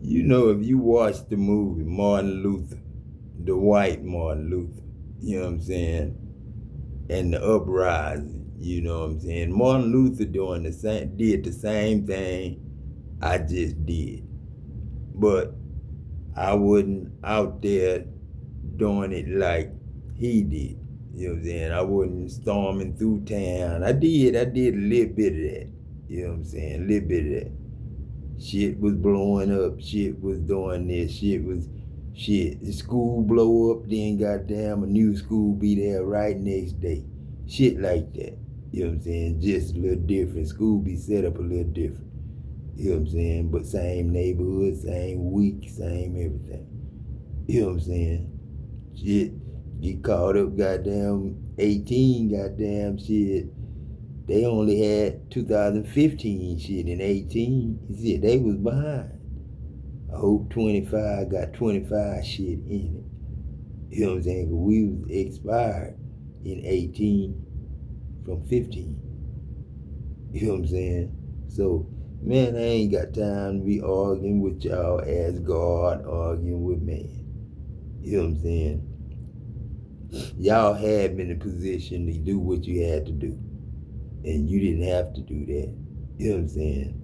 You know, if you watch the movie Martin Luther, the white Martin Luther, you know what I'm saying, and the uprising, you know what I'm saying. Martin Luther did the same thing I just did, but I wasn't out there doing it like he did. You know what I'm saying? I wasn't storming through town. I did a little bit of that. You know what I'm saying? A little bit of that. Shit was blowing up. Shit was doing this. Shit. The school blow up, then goddamn a new school be there right next day. Shit like that. You know what I'm saying? Just a little different. School be set up a little different. You know what I'm saying? But same neighborhood, same week, same everything. You know what I'm saying? Shit. Get caught up goddamn 18 goddamn shit. They only had 2015 shit in 18. Shit, they was behind. I hope 25 got 25 shit in it. You know what I'm saying? 'Cause we was expired in 18 from 15. You know what I'm saying? So, man, I ain't got time to be arguing with y'all as God arguing with man. You know what I'm saying? Y'all had been in a position to do what you had to do. And you didn't have to do that. You know what I'm saying?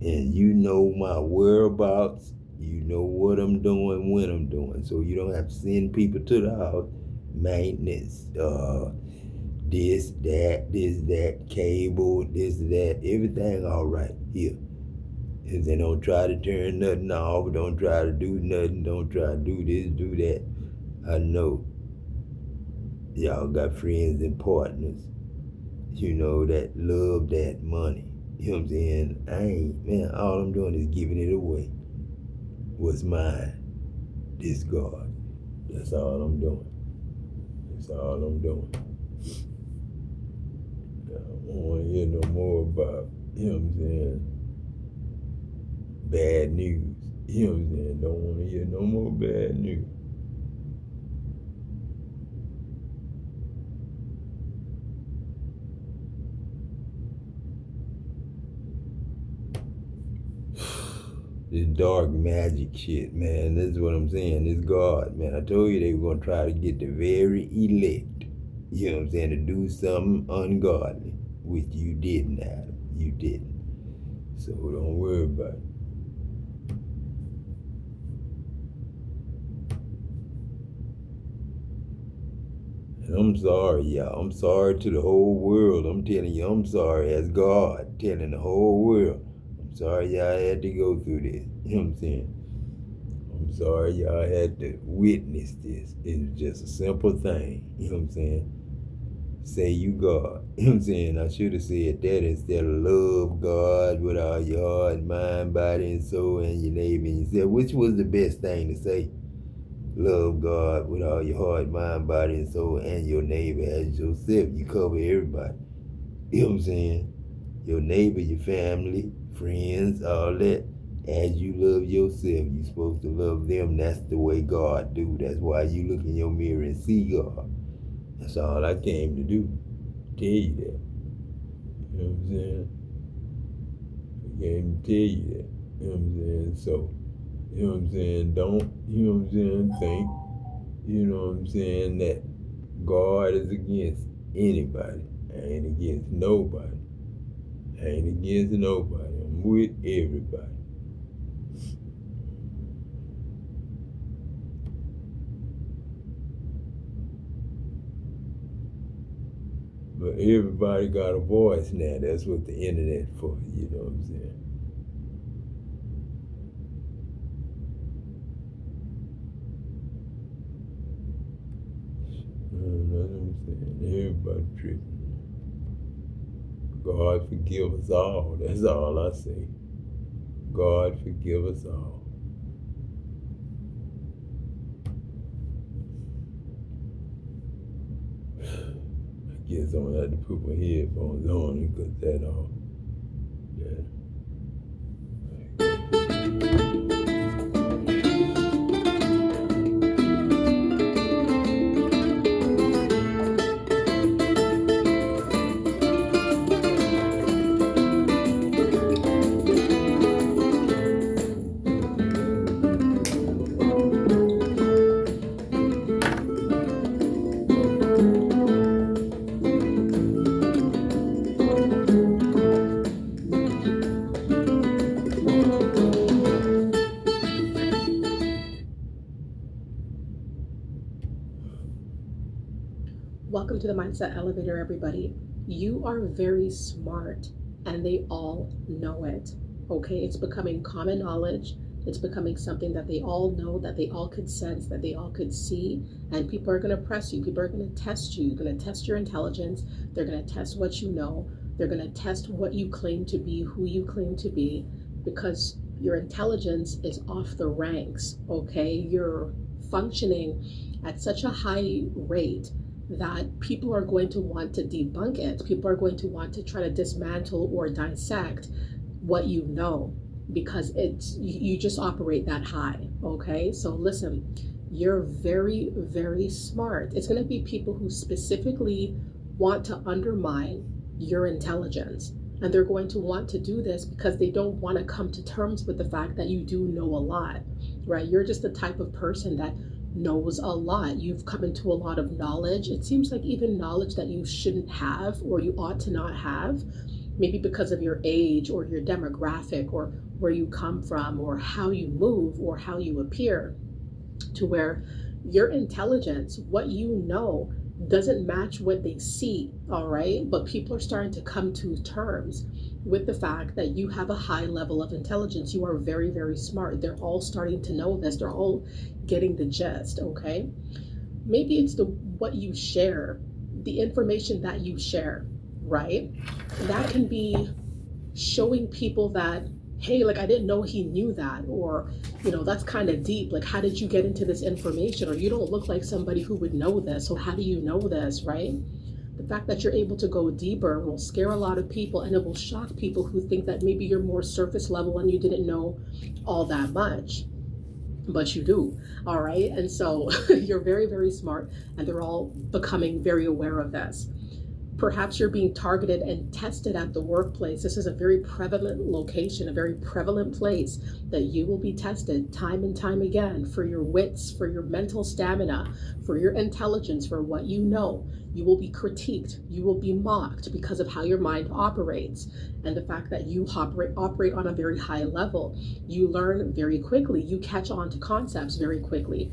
And you know my whereabouts. You know what I'm doing, when I'm doing. So you don't have to send people to the house. Maintenance, this, that, cable, this, that, everything all right here. And then don't try to turn nothing off. Don't try to do nothing. Don't try to do this, do that. I know y'all got friends and partners, you know, that love that money. You know what I'm saying? Man, all I'm doing is giving it away. What's mine? This God. That's all I'm doing. That's all I'm doing. I don't want to hear no more about, you know what I'm saying, bad news. You know what I'm saying? Don't want to hear no more bad news. This dark magic shit, man. This is what I'm saying. This God, man. I told you they were going to try to get the very elect, you know what I'm saying, to do something ungodly, which you didn't, Adam. You didn't. So don't worry about it. And I'm sorry, y'all. I'm sorry to the whole world. I'm telling you, I'm sorry as God telling the whole world. I'm sorry y'all had to go through this. You know what I'm saying? I'm sorry y'all had to witness this. It's just a simple thing. You know what I'm saying? Say you God. You know what I'm saying? I should have said that instead of love God with all your heart, mind, body, and soul, and your neighbor. And you said, which was the best thing to say? Love God with all your heart, mind, body, and soul, and your neighbor as yourself. You cover everybody. You know what I'm saying? Your neighbor, your family, friends, all that. As you love yourself, you're supposed to love them. That's the way God do. That's why you look in your mirror and see God. That's all I came to do. Tell you that. You know what I'm saying? I came to tell you that. You know what I'm saying? So, you know what I'm saying? Don't, you know what I'm saying, think, you know what I'm saying, that God is against anybody. I ain't against nobody. I ain't against nobody. I'm with everybody. But everybody got a voice now. That's what the internet for, you know what I'm saying? Everybody tripping. God forgive us all. That's all I say. God forgive us all. I guess I'm gonna have to put my headphones on and cut that off. Yeah. Welcome to the Mindset Elevator, everybody. You are very smart, and they all know it. Okay, it's becoming common knowledge. It's becoming something that they all know, that they all could sense, that they all could see, and people are going to press you. People are going to test you. They're going to test your intelligence. They're going to test what you know. They're going to test what you claim to be, who you claim to be, because your intelligence is off the ranks. Okay, you're functioning at such a high rate that people are going to want to debunk it. People are going to want to try to dismantle or dissect what you know, because it's you just operate that high. Okay, so listen, you're very, very smart. It's going to be people who specifically want to undermine your intelligence, and they're going to want to do this because they don't want to come to terms with the fact that you do know a lot, right? You're just the type of person that knows a lot. You've come into a lot of knowledge. It seems like even knowledge that you shouldn't have or you ought to not have, maybe because of your age or your demographic or where you come from or how you move or how you appear, to where your intelligence, what you know, doesn't match what they see, all right? But people are starting to come to terms with the fact that you have a high level of intelligence. You are very, very smart. They're all starting to know this. They're all getting the gist, okay? Maybe it's the what you share, the information that you share, right? That can be showing people that, hey, like, I didn't know he knew that, or that's kind of deep, like, how did you get into this information, or you don't look like somebody who would know this, so how do you know this, right? The fact that you're able to go deeper will scare a lot of people, and it will shock people who think that maybe you're more surface level and you didn't know all that much, but you do. All right, and so you're very, very smart, and they're all becoming very aware of this. Perhaps you're being targeted and tested at the workplace. This is a very prevalent location, a very prevalent place that you will be tested time and time again for your wits, for your mental stamina, for your intelligence, for what you know. You will be critiqued. You will be mocked because of how your mind operates and the fact that you operate on a very high level. You learn very quickly. You catch on to concepts very quickly.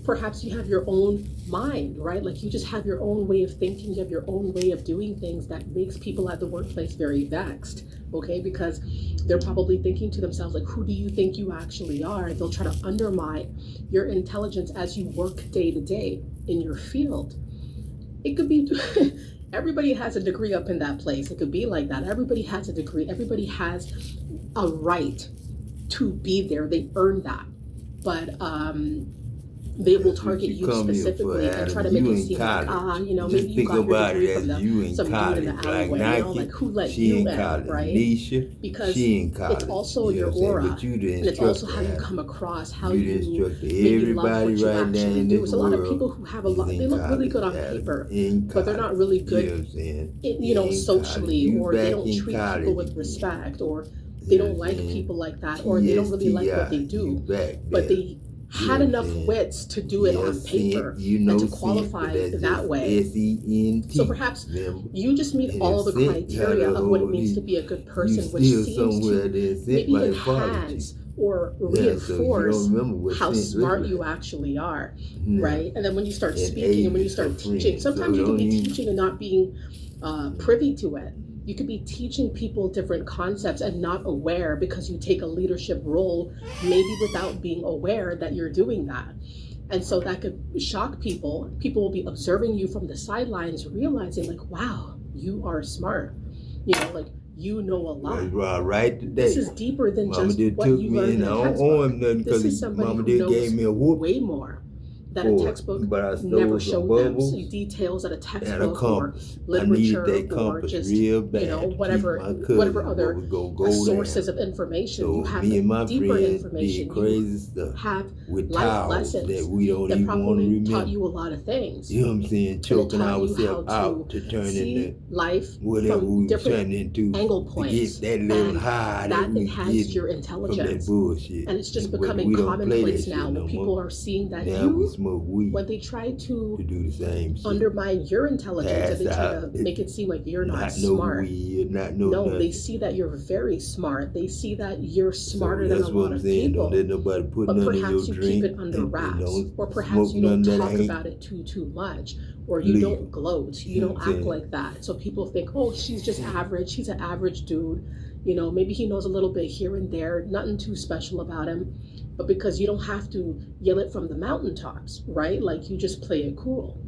Perhaps you have your own mind, right? Like, you just have your own way of thinking, you have your own way of doing things that makes people at the workplace very vexed, okay? Because they're probably thinking to themselves, like, who do you think you actually are? They'll try to undermine your intelligence as you work day to day in your field. It could be, everybody has a degree up in that place. It could be like that. Everybody has a degree. Everybody has a right to be there. They earn that. But, they will target you specifically and try to make it seem like, maybe you got your degree from some dude in the alleyway, like, who let you in, right? Because it's also your aura, and it's also how you come across, how you maybe love what you actually do. There's a lot of people who have a lot, they look really good on paper, but they're not really good, socially, or they don't treat people with respect, or they don't like people like that, or they don't really like what they do, but they had enough wits to do it on paper and to qualify that way. So perhaps you just meet all the criteria of what it means to be a good person, which seems to maybe enhance or reinforce how smart you actually are, right? And then when you start speaking and when you start teaching, sometimes you can be teaching and not being privy to it. You could be teaching people different concepts and not aware, because you take a leadership role, maybe without being aware that you're doing that. And so that could shock people. People will be observing you from the sidelines, realizing, like, wow, you are smart. Like, you know a lot. Right today. This is deeper than Mama just what you learned in a textbook. This is somebody who knows way more that a textbook never showed them. So details that a textbook or literature or just whatever other sources of information. You have deeper information. You have life lessons that probably taught you a lot of things. You know what I'm saying? Choking ourselves out to turn into life from different angle points, that little high that enhances your intelligence. And it's just becoming commonplace now, when people are seeing that you smoke weed when they try to to do the same shit. undermine your intelligence and Pass they try out. to make it seem like you're not Not no smart. weed, not no No, nothing. they see that you're very smart. They see that you're smarter So than a that's what lot I'm of saying. Don't people. let nobody put But none in your perhaps you keep drink it under and wraps, don't or perhaps smoke you don't none that talk ain't about it too much, or you legal. don't gloat, you You know don't what I'm act saying? like that. So people think, oh, she's just average. He's an average dude. You know, maybe he knows a little bit here and there, nothing too special about him. But because you don't have to yell it from the mountaintops, right? Like you just play it cool.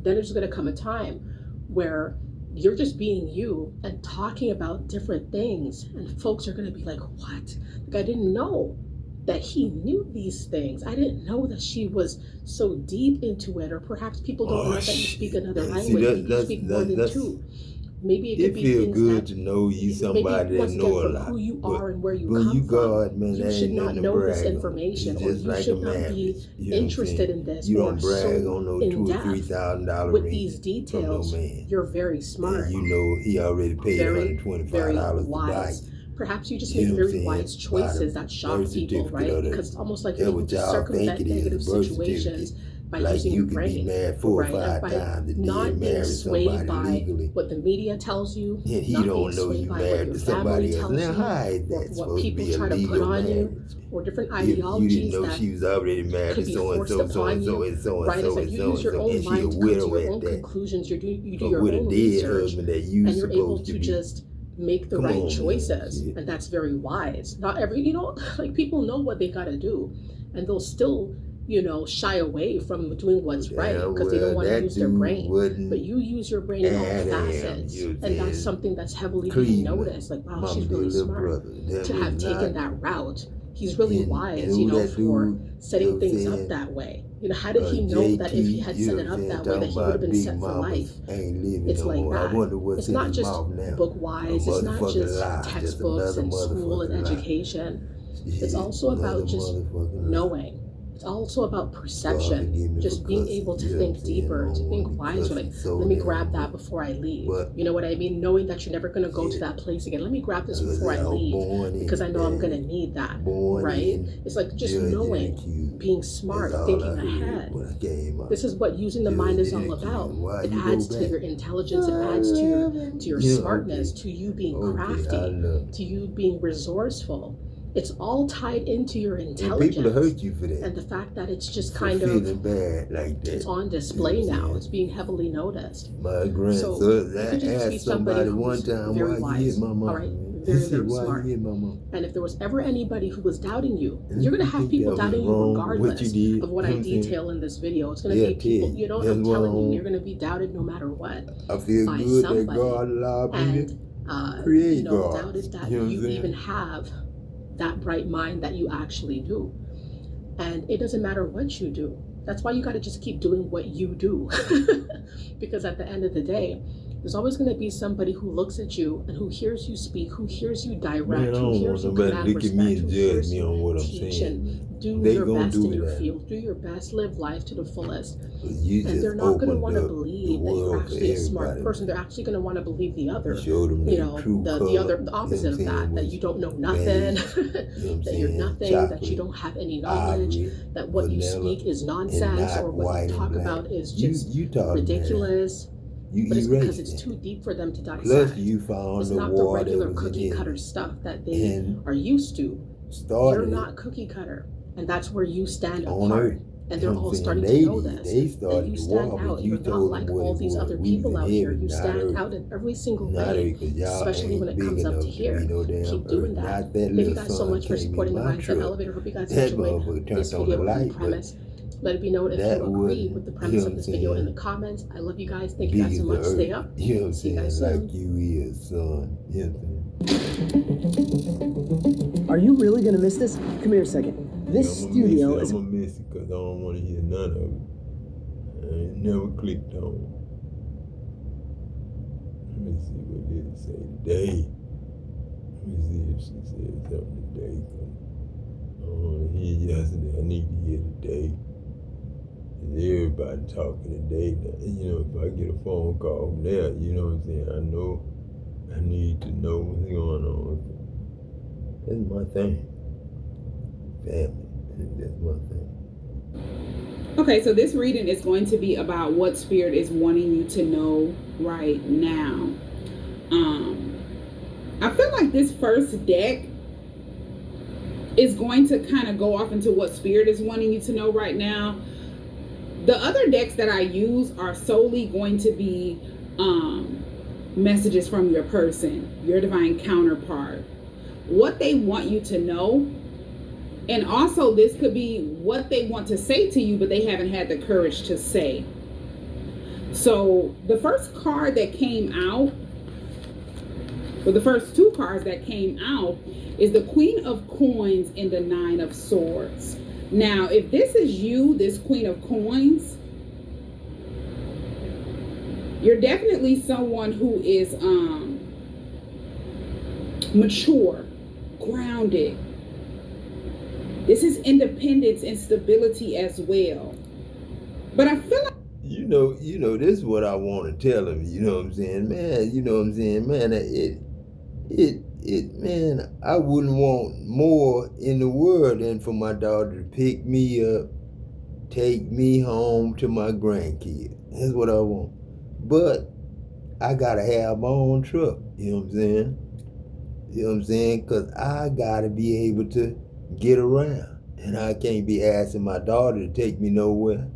Then there's going to come a time where you're just being you and talking about different things, and folks are going to be like, what? Like, I didn't know that he knew these things. I didn't know that she was so deep into it. Or perhaps people don't Oh know that you speak shit! another Man, see language. Maybe you speak more than that's two. Maybe it could it be feel things good that to know you maybe, somebody that once again, know a for lot. who you But are and where you when you come from, God, man, you that should ain't not nothing to know this brag on. information, It's or just you like a should not be marriage. You know what I'm interested saying? in this, You or don't brag so on no in $2,000 or depth $3,000 with these ring from no details. man. You're very And smart, you know he already paid very, very $125 to buy wise. you. Perhaps you just You make know what I'm very saying? wise Buy the choices that birth shock people, certificate right? or Because it's almost like that's you're able what to y'all think circumvent it is, a negative birth certificate. situations by Like using you your could be brain, married 4 or right? And 5 by times and then not being marry swayed somebody by legally. what the media tells you, And he not being don't know swayed you by what married your to family somebody else. tells Now you, how is or that what supposed to people be a try to put legal on you, marriage? or different If you didn't ideologies know that she was already married could to be so and forced so, so upon and so, you, and so and right? It's so like and you so use and your so, own and she a mind to come to widow your at own that. conclusions. You do But your with a own dead research, husband that you and you're able supposed to to be. just make the Come right on, man. choices. Shit. And that's very wise. Not every, like people know what they got to do, and they'll still, shy away from doing what's right Damn because they don't well, want to that use their dude brain. But wasn't you use your brain in all Adam, facets, you know what I'm and that's saying? something that's heavily being Cleveland, noticed. Like, wow, Mama she's dear really little smart brother. That to was have taken not, that route. He's really and wise, who that for dude, you know setting what I'm things up saying? that way. How did he know that JT, if he had you set know it what I'm up saying? that way, that Talking he would have about been big set for life? mamas ain't living It's no like more. I that. wonder what's It's in not his just mouth now. book A wise, it's not motherfucking just lie. Just textbooks another and school and motherfucking lie. education. It's Shit, also another about just motherfucking lie. knowing. It's also about God perception, forgive me for just being cussing. able to You know what I'm think saying? I deeper, to don't want to think be wiser. cussing Like, so let me damn grab that much. before I leave. But You know what I mean? Knowing that you're never going to go to shit, that place again. Let me grab this like I before said, I I was leave born because I in know I'm going to marriage, need that, born right? in It's like just judge and knowing, accused. being That's smart, all I thinking heard ahead. when I came out. This is what using the mind Judge is and all accused. about. Why It you go adds to back? your intelligence. It adds to your smartness, Okay. to you being Okay, I crafty, know. to you being resourceful. It's all tied into your And people will intelligence. hurt you for that. And the fact that it's just For kind of, feeling bad like that. it's on You know what display I'm now. saying? It's being heavily noticed. My So grandson, you I could just be asked somebody somebody one who's time, very why you hit wise, my all mama, right? man? He Very, said, very why you smart. hit my mama? And if there was ever anybody who was doubting you, And you're going to you have think people that was doubting you wrong, what you regardless did? of what You know I what I'm saying? detail in this video. It's going to They'll be tell people, you, I'm that's telling you, wrong. you're going to be doubted no matter what I feel by good that somebody. God allowed me And, to create God. doubted that You know what I'm you saying? even have that bright mind that you actually do. And it doesn't matter what you do. That's why you got to just keep doing what you do. Because at the end of the day, there's always going to be somebody who looks at you and who hears you speak, who hears you direct, Man, I who don't want hears you nobody command look at me respect, and who judge hears me you on what I'm teach saying. and do They your gonna best do in your that. field, do your best, live life to the fullest. You And just they're not going to opened want to up the believe that you're world for actually a smart everybody, person. man. They're actually going to want to believe the You other, showed them their true the color. the You know what opposite I'm of saying? that Was you don't know nothing, beige. You know what I'm that you're saying? nothing, that you Chocolate, don't have any knowledge, ivory, that what you vanilla, speak is and nonsense, or not what you white and talk black. about is just You taught them that. ridiculous. You But it's because erased it's that. too deep for them to Plus, dissect. you found It's the not the war that regular was in cookie cutter heaven stuff that they and are used to. You're started not it cookie cutter, and that's where you stand on apart. earth. And You they're know what all I'm saying? starting They to know did. this. They That started you the stand war, out. but You're you not told them like what all it these was. other We was people in out here. You heaven, not stand earth. out in every single Not way, earth, because y'all especially when ain't it big comes up enough to to be here. no damn Keep earth. doing that. Not that Thank you little guys so sun much for came supporting in the my Mindset truck. Elevator. Hope you guys That enjoyed motherfucker this turned on the video and the light, but premise. Let it be known if that you agree with wasn't, the you premise know of what I'm this video in the saying, comments. I love you guys. Thank you big guys so as the much. Stay earth. up. You know what I'm See you guys saying? Like soon. you is, son. You know what I'm saying? Are you really gonna miss this? Come here a second. This studio is. I'm gonna miss it because I don't want to hear none of it. I ain't never clicked on it. Let me see what did it say today. Let me see if she said something today. I don't want to hear yesterday. I need to hear today. And everybody talking today. You know, if I get a phone call from there, you know what I'm saying? I know I need to know what's going on. That's my thing. Family. That's my thing. Okay, so this reading is going to be about what Spirit is wanting you to know right now. Um, I feel like this first deck is going to kind of go off into what Spirit is wanting you to know right now. The other decks that I use are solely going to be messages from your person, your divine counterpart, what they want you to know. And also, this could be what they want to say to you, but they haven't had the courage to say. So the first card that came out, or the first two cards that came out, is the Queen of Coins and the Nine of Swords. Now, if this is you, this Queen of Coins, you're definitely someone who is mature, grounded. This is independence and stability as well. But I feel like this is what I want to tell him. You know what I'm saying, man. You know what I'm saying, man. Man. I wouldn't want more in the world than for my daughter to pick me up, take me home to my grandkids. That's what I want. But I gotta have my own truck. You know what I'm saying? You know what I'm saying? Because I gotta be able to get around. And I can't be asking my daughter to take me nowhere.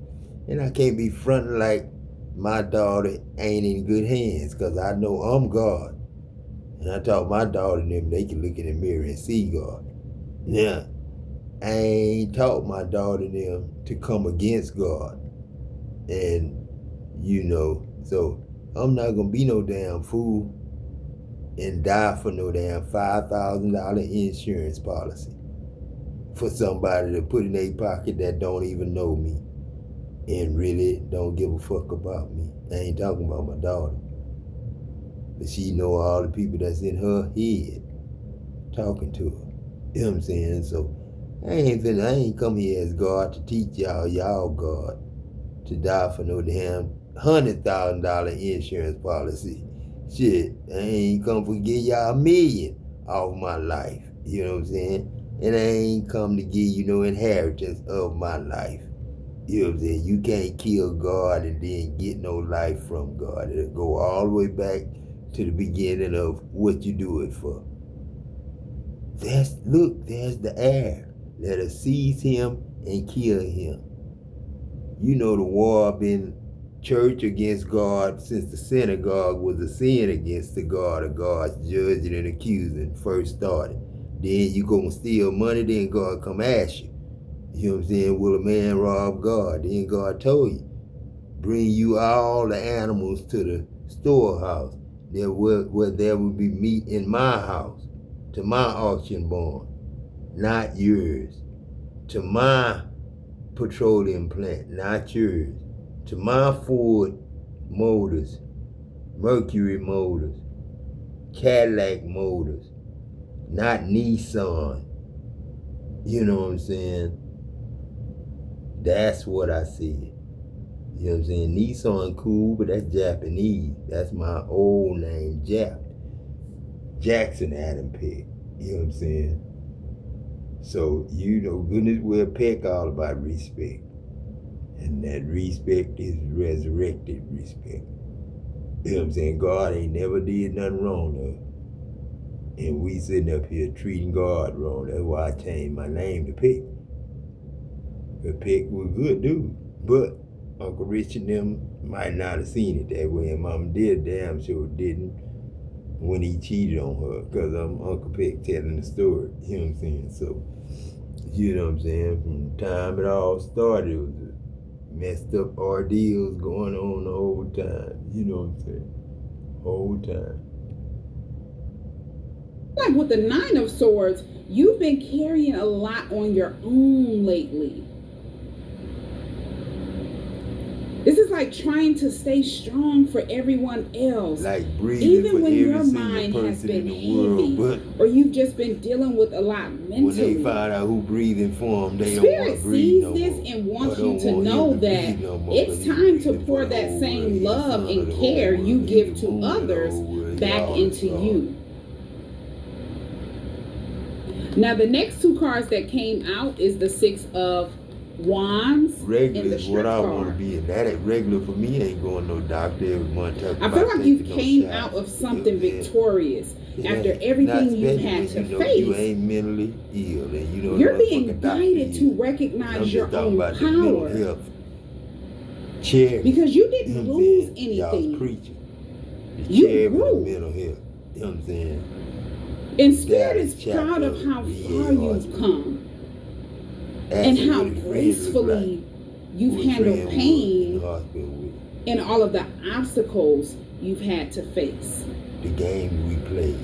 And I can't be fronting like my daughter ain't in good hands, because I know I'm God. And I taught my daughter and them, they can look in the mirror and see God. Now, I ain't taught my daughter and them to come against God. And, so I'm not going to be no damn fool and die for no damn $5,000 insurance policy for somebody to put in their pocket that don't even know me and really don't give a fuck about me. I ain't talking about my daughter. But she know all the people that's in her head talking to her. You know what I'm saying? So I ain't come here as God to teach y'all God, to die for no damn $100,000 insurance policy. Shit, I ain't come for give y'all $1 million off my life. You know what I'm saying? And I ain't come to give you no inheritance of my life. You know what I'm saying? You can't kill God and then get no life from God. It'll go all the way back to the beginning of what you do it for. There's the heir. Let us seize him and kill him. You know the war been church against God since the synagogue was a sin against the God of gods, judging and accusing first started. Then you gonna steal money, then God come ask you. You know what I'm saying? Will a man rob God? Then God told you, bring you all the animals to the storehouse. Where there will be meat in my house, to my auction barn, not yours. To my petroleum plant, not yours. To my Ford motors, Mercury motors, Cadillac motors, not Nissan. You know what I'm saying? That's what I said. You know what I'm saying? Nissan cool, but that's Japanese. That's my old name, Jackson Adam Peck. You know what I'm saying? So, goodness well, Peck all about respect. And that respect is resurrected respect. You know what I'm saying? God ain't never did nothing wrong to us. And we sitting up here treating God wrong. That's why I changed my name to Peck. But Peck was a good dude. But Uncle Rich and them might not have seen it that way, and Mama did damn sure didn't when he cheated on her, because I'm Uncle Peck telling the story. You know what I'm saying? So, you know what I'm saying? From the time it all started, it was a messed up ordeals going on the whole time. You know what I'm saying? Whole time. like with the Nine of Swords, you've been carrying a lot on your own lately. This is like trying to stay strong for everyone else. Like breathing even for when every your single mind has person been in the world, heavy, or you've just been dealing with a lot mentally. When they find out who breathing for them, they Spirit don't want to breathe no sees more. this and wants you to know that it's time to pour that same love and care you give to others back into you. Now, the next two cards that came out is the Six of Wands and Regular the is what Strength I want to card. be, and that ain't regular for me. Ain't going no doctor every month. I feel like you came out of something victorious after everything you've had to face. You ain't mentally ill, and you know you're being guided to recognize your own power. Because you didn't lose anything. Y'all's preaching. You grew. grew. Mental health. You know what I'm saying? And Spirit is proud of how far you've come. And how gracefully you've handled pain and all of the obstacles you've had to face. The game we played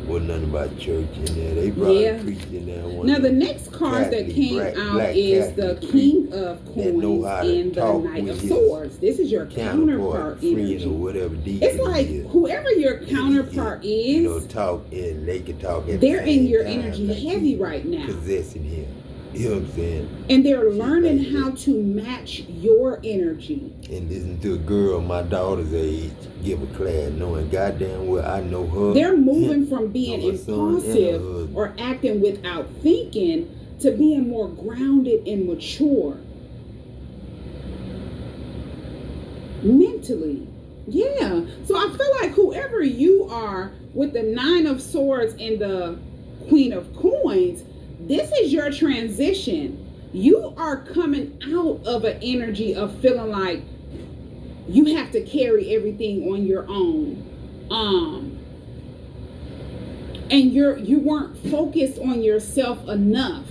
wasn't nothing about church in there. They probably preached in there. Now the next card that came out is the King of Coins and the Knight of Swords. This is your counterpart energy. It's like whoever your counterpart is, you know, talk and they can talk. They're in your energy heavy right now. Possessing him. You know what I'm saying? And they're learning how to match your energy. And listen to a girl my daughter's age give a class knowing goddamn well I know her. They're moving from being impulsive or acting without thinking to being more grounded and mature. Mentally. Yeah. So I feel like whoever you are with the Nine of Swords and the Queen of Coins, this is your transition. You are coming out of an energy of feeling like you have to carry everything on your own. And you weren't focused on yourself enough.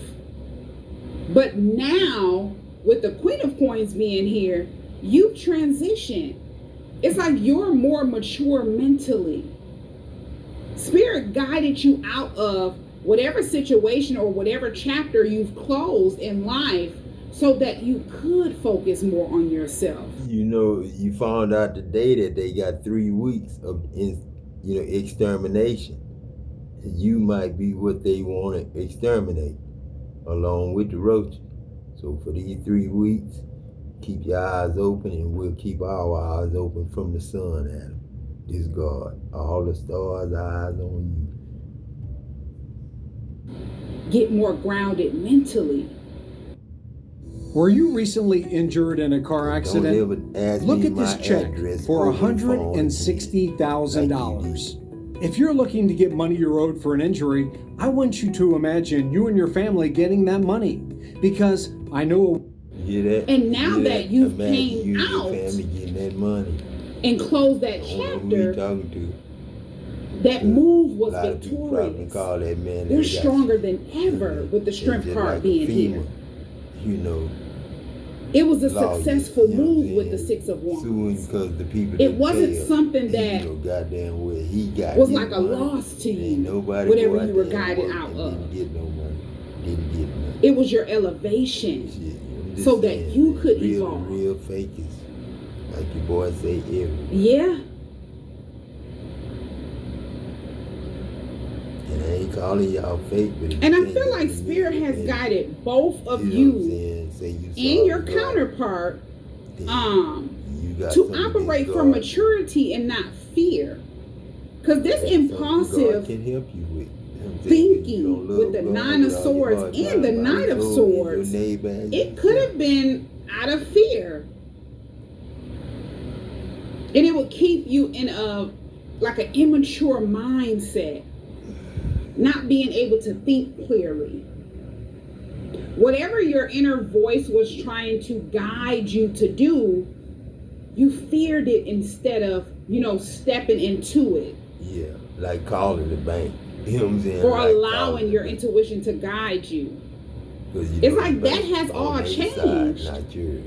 But now, with the Queen of Coins being here, you've transitioned. It's like you're more mature mentally. Spirit guided you out of whatever situation or whatever chapter you've closed in life so that you could focus more on yourself. You know, you found out today that they got 3 weeks of, extermination. You might be what they want to exterminate along with the roaches. So for these 3 weeks, keep your eyes open and we'll keep our eyes open from the sun, Adam. This God, all the stars' eyes on you. Get more grounded mentally. Were you recently injured in a car accident? Look at this check for $160,000. If you're looking to get money you owed for an injury, I want you to imagine you and your family getting that money, because I know. And now that you've came out family getting that money and closed that chapter, that move was victorious. They're stronger than ever with the Strength card being here. You know, it was a successful move with the Six of Wands. It wasn't something that was like a loss to you, whatever you were guided out of. It was your elevation so that you could evolve. Real fakers, like your boy say, Heir. Yeah. And I ain't calling y'all fake, but and I feel like Spirit has guided both of you and your counterpart to operate from maturity and not fear. Because this impulsive thinking with the Nine of Swords and the Knight of Swords, it could have been out of fear. And it would keep you in an immature mindset, not being able to think clearly. Whatever your inner voice was trying to guide you to do, you feared it instead of, stepping into it. Yeah, like calling the bank. You know what I'm saying? Or allowing your intuition to guide you. It's like that has all changed. Not yours.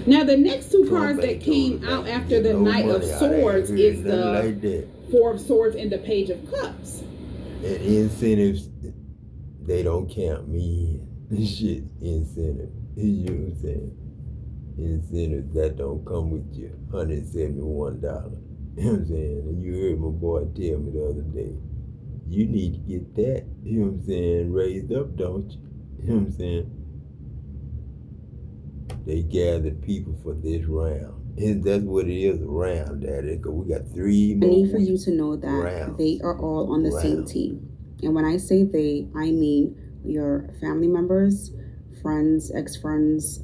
Now the next two cards that came out after the Knight of Swords is the Four of Swords and the Page of Cups. And incentives, they don't count me in. Shit, incentive. You know what I'm saying? Incentives, that don't come with you. $171. You know what I'm saying? And you heard my boy tell me the other day, you need to get that, you know what I'm saying, raised up, don't you? You know what I'm saying? They gathered people for this round. And that's what it is, a round, Daddy, because we got 3 more. I need for you to know that they are all on the same team. And when I say they, I mean your family members, friends, ex-friends,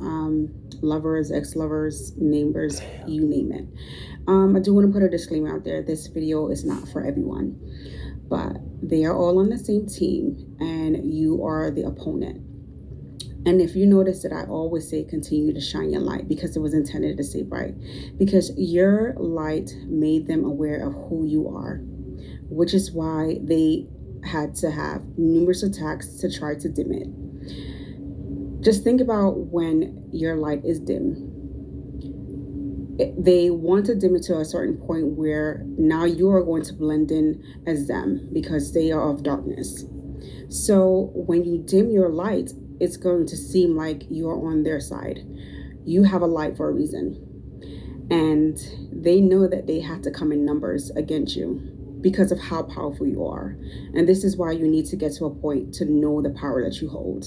lovers, ex-lovers, neighbors, you name it. I do want to put a disclaimer out there. This video is not for everyone, but they are all on the same team and you are the opponent. And if you notice that I always say continue to shine your light, because it was intended to say bright, because your light made them aware of who you are, which is why they had to have numerous attacks to try to dim it. Just think about when your light is dim. They want to dim it to a certain point where now you are going to blend in as them because they are of darkness. So when you dim your light, it's going to seem like you're on their side. You have a light for a reason. And they know that they have to come in numbers against you because of how powerful you are. And this is why you need to get to a point to know the power that you hold.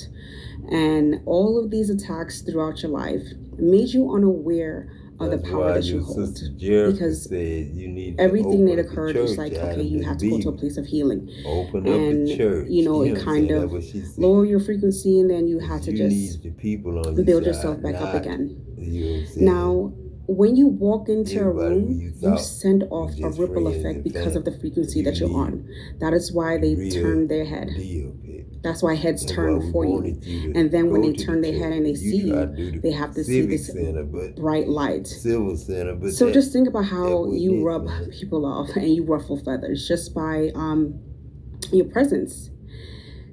And all of these attacks throughout your life made you unaware of the power that you hold, because everything that occurred is like, okay, you have to go to a place of healing, open and up a church. you know, it kind of lower your frequency, and then you have to just build yourself back up again. Now, when you walk into a room, you send off a ripple effect because of the frequency that you're on. That is why they turn their head. That's why heads turn for you. And then when they turn their head and they see you, they have to see this bright light. So just think about how you rub people off and you ruffle feathers just by your presence.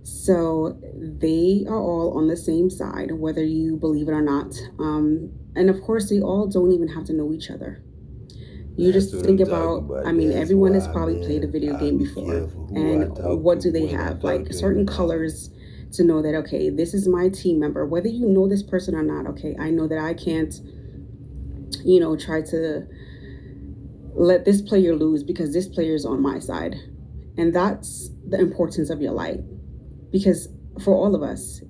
So they are all on the same side, whether you believe it or not. And of course, they all don't even have to know each other. You just think about, I mean, everyone has probably played a video game before. And what do they have? Like certain colors to know that, okay, this is my team member. Whether you know this person or not, okay, I know that I can't, you know, try to let this player lose because this player is on my side. And that's the importance of your light. Because for all of us,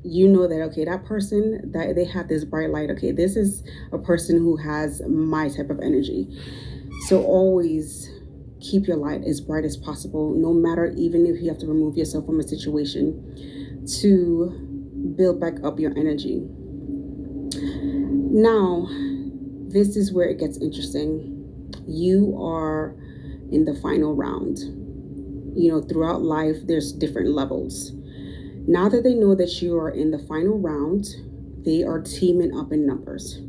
you know that, okay, that person, that they have this bright light, okay, this is a person who has my type of energy. So always keep your light as bright as possible, no matter, even if you have to remove yourself from a situation, to build back up your energy. Now, this is where it gets interesting. You are in the final round. You know, throughout life, there's different levels. Now that they know that you are in the final round, they are teaming up in numbers.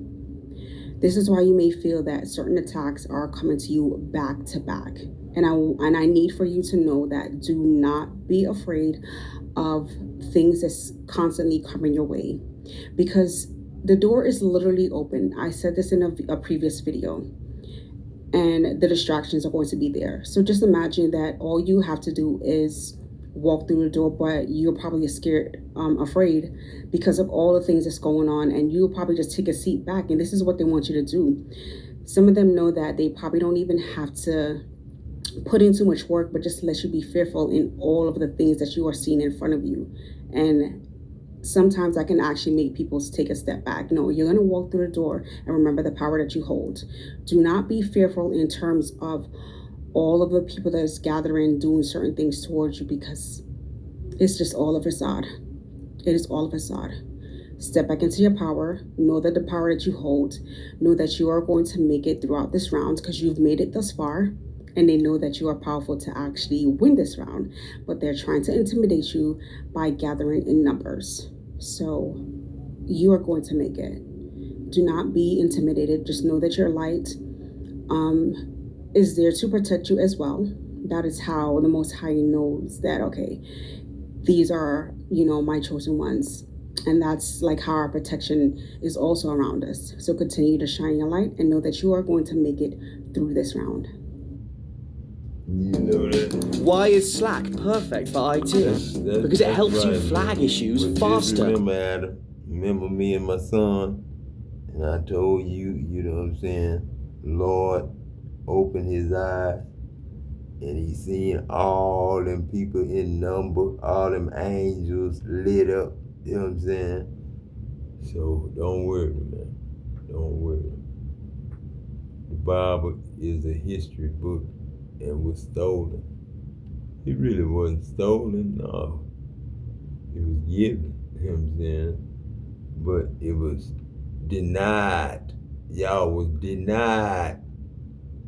This is why you may feel that certain attacks are coming to you back to back. And I need for you to know that do not be afraid of things that's constantly coming your way, because the door is literally open. I said this in a previous video, and the distractions are going to be there. So just imagine that all you have to do is walk through the door, but you're probably scared, afraid because of all the things that's going on, and you'll probably just take a seat back, and this is what they want you to do. Some of them know that they probably don't even have to put in too much work, but just let you be fearful in all of the things that you are seeing in front of you. And sometimes I can actually make people take a step back. No, you're going to walk through the door and remember the power that you hold. Do not be fearful in terms of all of the people that is gathering, doing certain things towards you, because it's just all a facade. It is all a facade. Step back into your power. Know that the power that you hold. Know that you are going to make it throughout this round because you've made it thus far. And they know that you are powerful to actually win this round. But they're trying to intimidate you by gathering in numbers. So you are going to make it. Do not be intimidated. Just know that your light is there to protect you as well. That is how the Most High knows that, okay, these are, you know, my chosen ones. And that's like how our protection is also around us. So continue to shine your light and know that you are going to make it through this round. You know that. Why is Slack perfect for IT? Because it helps you flag issues faster. Remember, Adam, remember me and my son, and I told you, you know what I'm saying, Lord opened his eyes, and he seen all them people in number, all them angels lit up, you know what I'm saying? So don't worry, man, don't worry. The Bible is a history book and was stolen. It really wasn't stolen, no. It was given, you know what I'm saying? but it was denied. Y'all was denied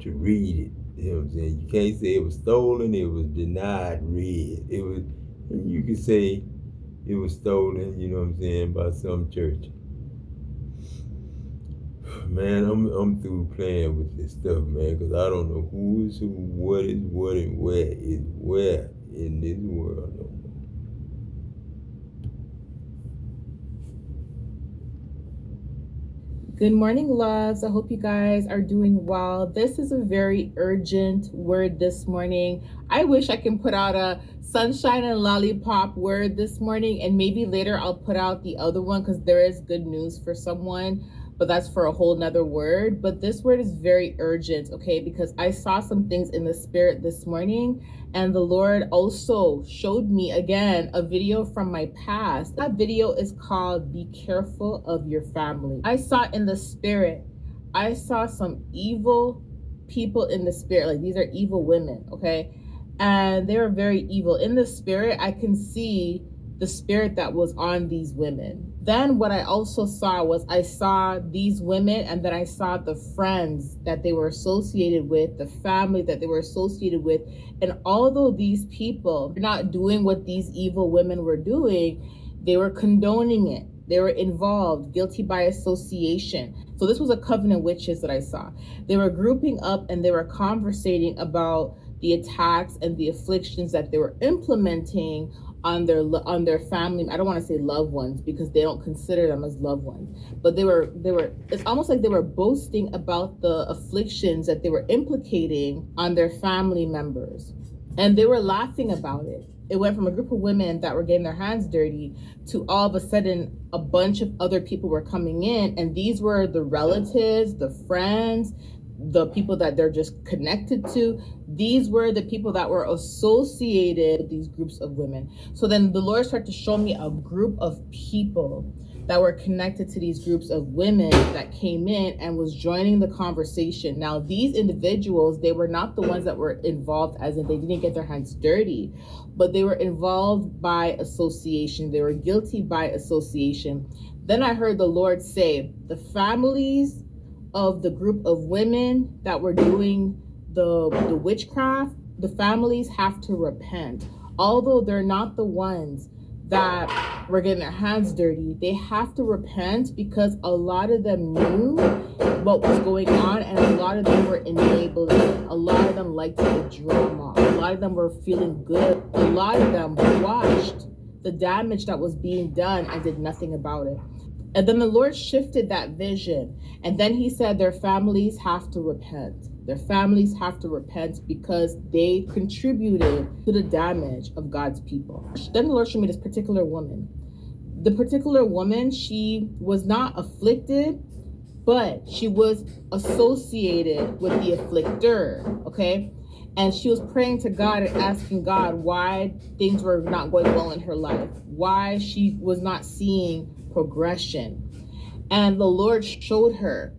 to read it. You know what I'm saying? You can't say it was stolen, it was denied read. It was, you could say it was stolen, you know what I'm saying, by some church. Man, I'm through playing with this stuff, man, because I don't know who is who, what is what, and where is where in this world no more. Good morning, loves. I hope you guys are doing well. This is a very urgent word this morning. I wish I can put out a sunshine and lollipop word this morning, and maybe later I'll put out the other one because there is good news for someone, but that's for a whole nother word. But this word is very urgent, okay? Because I saw some things in the spirit this morning, and the Lord also showed me again a video from my past. That video is called Be Careful of Your Family. I saw in the spirit, I saw some evil people in the spirit. Like, these are evil women, okay? And they were very evil. In the spirit, I can see the spirit that was on these women. Then what I also saw was I saw these women, and then I saw the friends that they were associated with, the family that they were associated with. And although these people were not doing what these evil women were doing, they were condoning it. They were involved, guilty by association. So this was a covenant witches that I saw. They were grouping up and they were conversating about the attacks and the afflictions that they were implementing on their family. I don't want to say loved ones because they don't consider them as loved ones, but they were it's almost like they were boasting about the afflictions that they were implicating on their family members, and they were laughing about it. It went from a group of women that were getting their hands dirty to all of a sudden a bunch of other people were coming in, and these were the relatives, the friends, the people that they're just connected to. These were the people that were associated with these groups of women. So then the Lord started to show me a group of people that were connected to these groups of women that came in and was joining the conversation. Now, these individuals, they were not the ones that were involved, as in they didn't get their hands dirty, but they were involved by association. They were guilty by association. Then I heard the Lord say, the families of the group of women that were doing the witchcraft, the families have to repent. Although they're not the ones that were getting their hands dirty, they have to repent because a lot of them knew what was going on, and a lot of them were enabling it. A lot of them liked the drama. A lot of them were feeling good. A lot of them watched the damage that was being done and did nothing about it. And then the Lord shifted that vision. And then he said their families have to repent. Their families have to repent because they contributed to the damage of God's people. Then the Lord showed me this particular woman. The particular woman, she was not afflicted, but she was associated with the afflictor, okay? And she was praying to God and asking God why things were not going well in her life, why she was not seeing progression. And the Lord showed her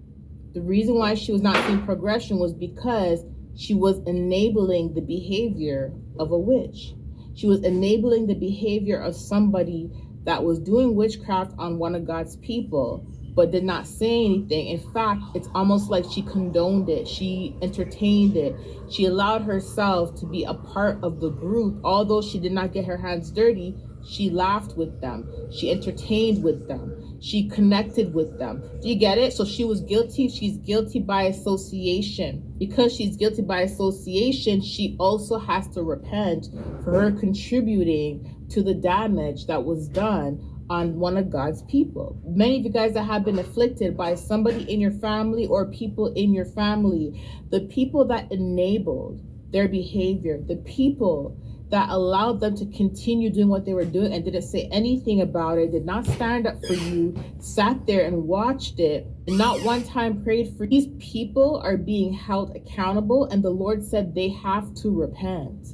the reason why she was not seeing progression was because she was enabling the behavior of a witch. She was enabling the behavior of somebody that was doing witchcraft on one of God's people, but did not say anything. In fact, it's almost like she condoned it. She entertained it. She allowed herself to be a part of the group. Although she did not get her hands dirty, she laughed with them. She entertained with them. She connected with them. Do you get it? So she was guilty. She's guilty by association. Because she's guilty by association, she also has to repent for her contributing to the damage that was done on one of God's people. Many of you guys that have been afflicted by somebody in your family or people in your family, the people that enabled their behavior, the people that allowed them to continue doing what they were doing and didn't say anything about it, did not stand up for you, sat there and watched it, and not one time prayed for you. These people are being held accountable, and the Lord said they have to repent.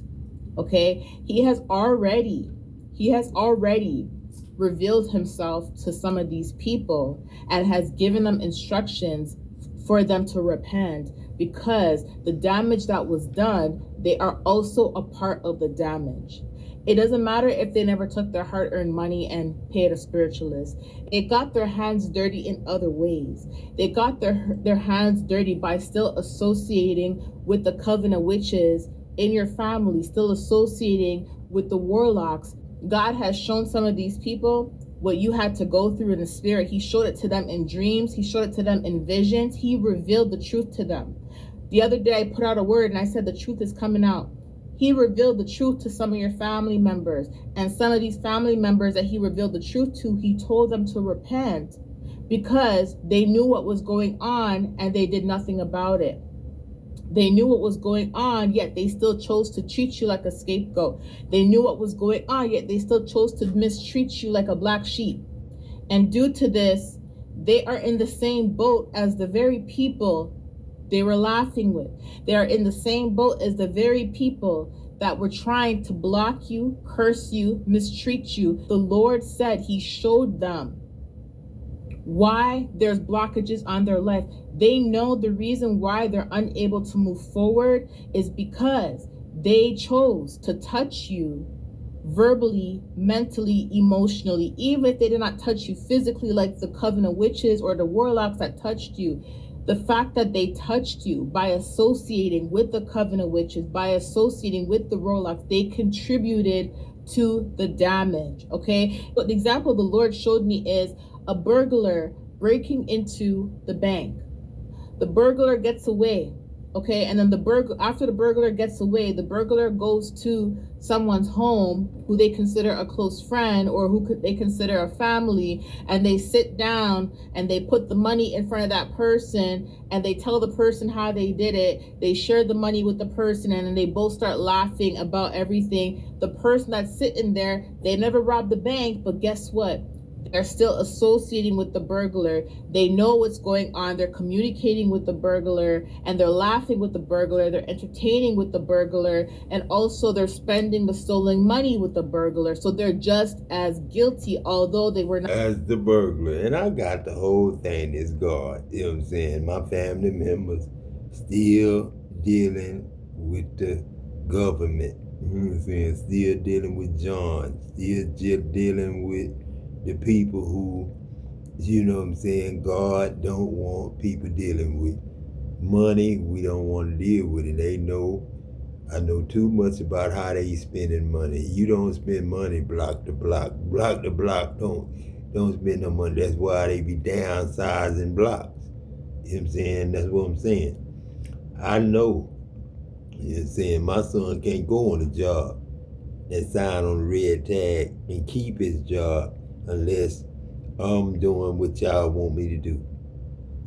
Okay? He has already revealed himself to some of these people and has given them instructions for them to repent, because the damage that was done, they are also a part of the damage. It doesn't matter if they never took their hard-earned money and paid a spiritualist. It got their hands dirty in other ways. They got their hands dirty by still associating with the covenant witches in your family, still associating with the warlocks. God has shown some of these people what you had to go through in the spirit. He showed it to them in dreams. He showed it to them in visions. He revealed the truth to them. The other day I put out a word and I said the truth is coming out. He revealed the truth to some of your family members, and some of these family members that he revealed the truth to, he told them to repent because they knew what was going on and they did nothing about it. They knew what was going on, yet they still chose to treat you like a scapegoat. They knew what was going on, yet they still chose to mistreat you like a black sheep. And due to this, they are in the same boat as the very people they were laughing with. They are in the same boat as the very people that were trying to block you, curse you, mistreat you. The Lord said he showed them why there's blockages on their life. They know the reason why they're unable to move forward is because they chose to touch you verbally, mentally, emotionally, even if they did not touch you physically like the covenant witches or the warlocks that touched you. The fact that they touched you by associating with the covenant witches, by associating with the warlocks, they contributed to the damage, okay? But the example the Lord showed me is a burglar breaking into the bank. The burglar gets away, okay? And then after the burglar gets away, the burglar goes to someone's home who they consider a close friend or they consider a family, and they sit down and they put the money in front of that person and they tell the person how they did it. They share the money with the person and then they both start laughing about everything. The person that's sitting there, they never robbed the bank, but guess what? They're still associating with the burglar. They know what's going on. They're communicating with the burglar and they're laughing with the burglar. They're entertaining with the burglar, and also they're spending the stolen money with the burglar. So they're just as guilty, although they were not as the burglar. And I got the whole thing is God. You know what I'm saying? My family members still dealing with the government. You know what I'm saying? Still dealing with John. Still dealing with the people who, you know what I'm saying, God don't want people dealing with. Money, we don't want to deal with it. I know too much about how they spending money. You don't spend money block to block. Block to block, don't spend no money. That's why they be downsizing blocks. You know what I'm saying? That's what I'm saying. I know, you know what I'm saying, my son can't go on a job and sign on the red tag and keep his job unless I'm doing what y'all want me to do.